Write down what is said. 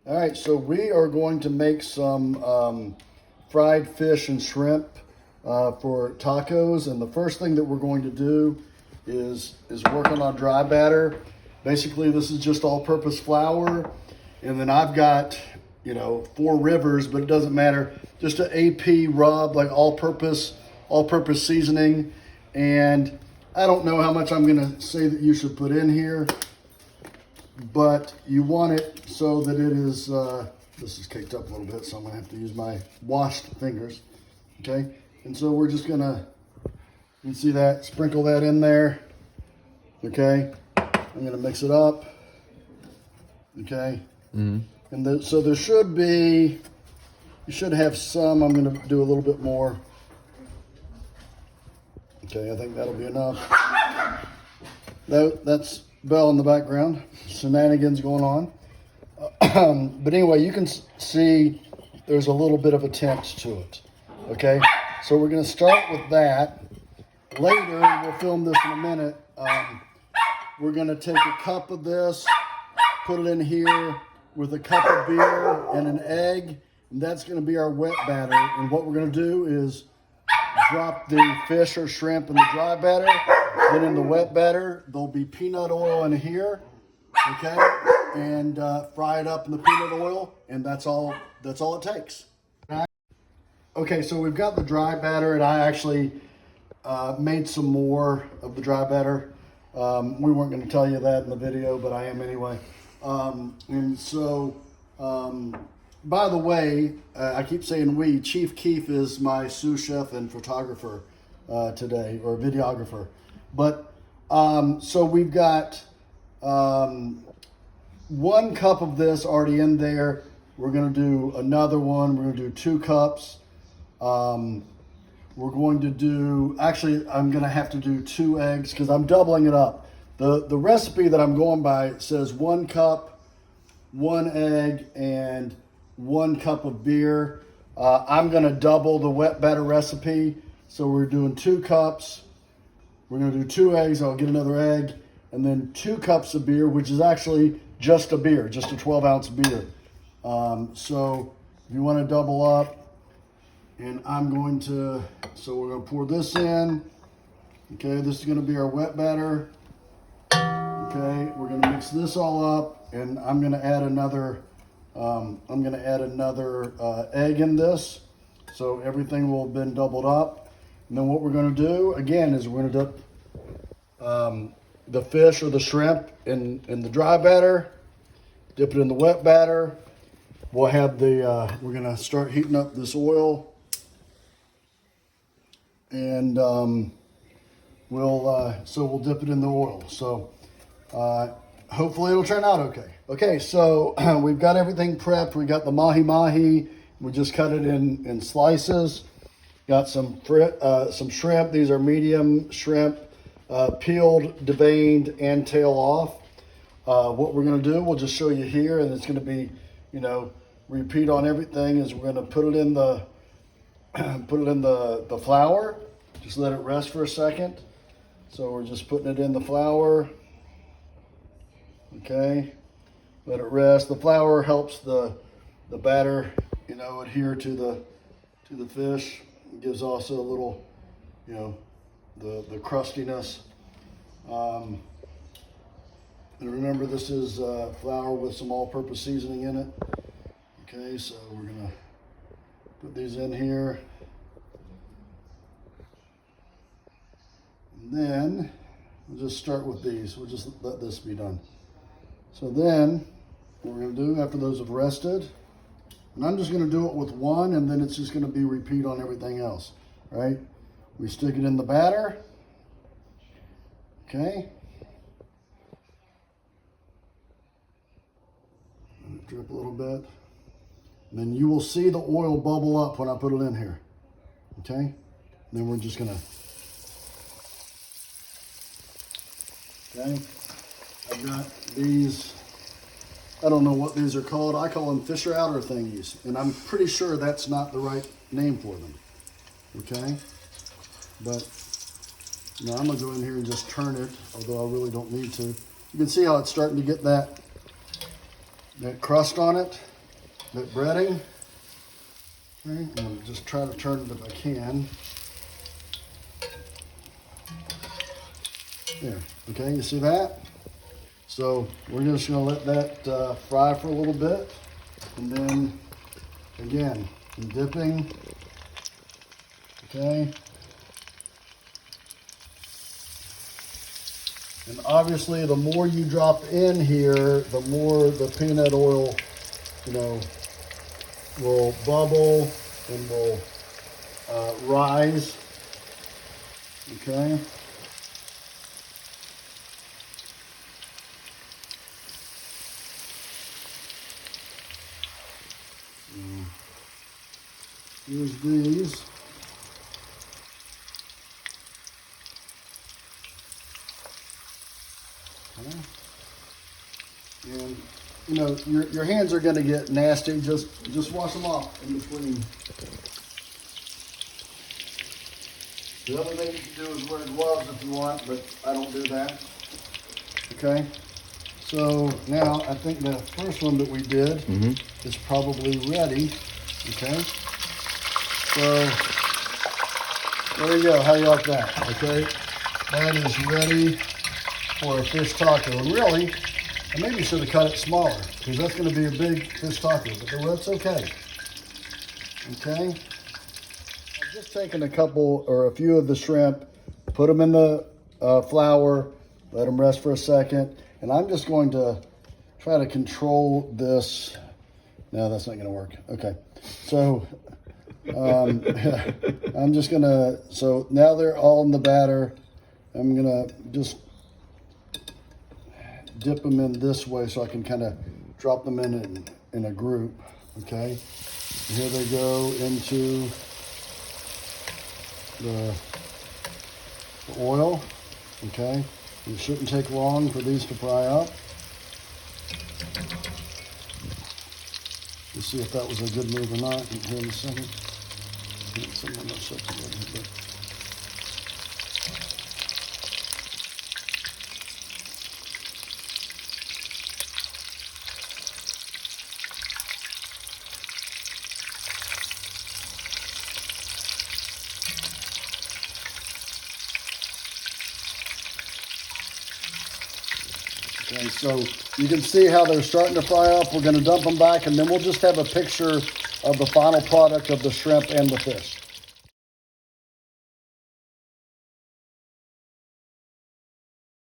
All right, so we are going to make some fried fish and shrimp for tacos. And the first thing that we're going to do is work on our dry batter. Basically, this is just all-purpose flour. And then I've got, 4 Rivers, but it doesn't matter. Just an AP rub, like all-purpose seasoning. And I don't know how much I'm gonna say that you should put in here, but you want it so that it is, this is caked up a little bit, so I'm gonna have to use my washed fingers, okay? And so we're just gonna, you can see that, sprinkle that in there, okay? I'm gonna mix it up, okay? And so there should be, you should have some, I'm gonna do a little bit more. Okay, I think that'll be enough. That's Belle in the background, shenanigans going on. But anyway, you can see there's a little bit of a tint to it. Okay, so we're going to start with that. Later, we'll film this in a minute. We're going to take a cup of this, put it in here with a cup of beer and an egg, and that's going to be our wet batter. And what we're going to do is drop the fish or shrimp in the dry batter. Then in the wet batter, there'll be peanut oil in here, okay? And fry it up in the peanut oil, and that's all it takes. Okay, so we've got the dry batter, and I actually made some more of the dry batter. We weren't going to tell you that in the video, but I am anyway. And so, by the way, I keep saying we. Chief Keef is my sous chef and photographer today, or videographer. But so we've got 1 cup of this already in there. We're going to do another one. We're going to do 2 cups. We're going to do, actually, I'm going to have to do 2 eggs because I'm doubling it up. The recipe that I'm going by says 1 cup, 1 egg, and 1 cup of beer. I'm going to double the wet batter recipe. So we're doing 2 cups. We're going to do 2 eggs. I'll get another egg. And then 2 cups of beer, which is actually just a beer, just a 12-ounce beer. So if you want to double up, and I'm going to, so we're going to pour this in. Okay, this is going to be our wet batter. Okay, we're going to mix this all up, and I'm going to add another egg in this. So everything will have been doubled up. And then what we're going to do, again, is we're going to dip the fish or the shrimp in the dry batter, dip it in the wet batter. We'll have we're going to start heating up this oil. And we'll dip it in the oil. So hopefully it'll turn out okay. Okay, so we've got everything prepped. We got the mahi. We just cut it in slices. Got some shrimp. These are medium shrimp, peeled, deveined, and tail off. What we're going to do, we'll just show you here, and it's going to be, repeat on everything. Is we're going to put it in the the flour. Just let it rest for a second. So we're just putting it in the flour. Okay, let it rest. The flour helps the batter, adhere to the fish. It gives also a little, the crustiness. And remember, this is flour with some all-purpose seasoning in it. Okay, so we're gonna put these in here. And then we'll just start with these. We'll just let this be done. So then what we're going to do after those have rested, and I'm just going to do it with 1, and then it's just going to be repeat on everything else, right? We stick it in the batter. Okay. Let it drip a little bit. And then you will see the oil bubble up when I put it in here. Okay. And then we're just going to, okay. I've got these, I don't know what these are called. I call them Fisher outer thingies. And I'm pretty sure that's not the right name for them. Okay. But now I'm going to go in here and just turn it, although I really don't need to. You can see how it's starting to get that crust on it. bit breading. Okay, I'm gonna just try to turn it if I can. There, okay, you see that? So we're just gonna let that fry for a little bit. And then, again, I'm dipping, okay? And obviously, the more you drop in here, the more the peanut oil, will bubble and will rise, okay? Here's these. Okay. And your hands are going to get nasty. Just wash them off in between. The other thing you can do is wear gloves if you want, but I don't do that. Okay. So now I think the first one that we did is probably ready. Okay. So there you go. How you like that? Okay. That is ready for a fish taco. And really, I maybe should have cut it smaller because that's going to be a big fish taco, but that's okay. Okay. I've just taken a couple or a few of the shrimp, put them in the flour, let them rest for a second, and I'm just going to try to control this. No, that's not going to work. Okay. So I'm just going to, so now they're all in the batter. I'm going to just dip them in this way so I can kind of drop them in a group, okay? And here they go into the oil, okay? It shouldn't take long for these to fry up. Let's see if that was a good move or not here in a second. Someone else up together. Okay, so you can see how they're starting to fry up. We're going to dump them back, and then we'll just have a picture of the final product of the shrimp and the fish.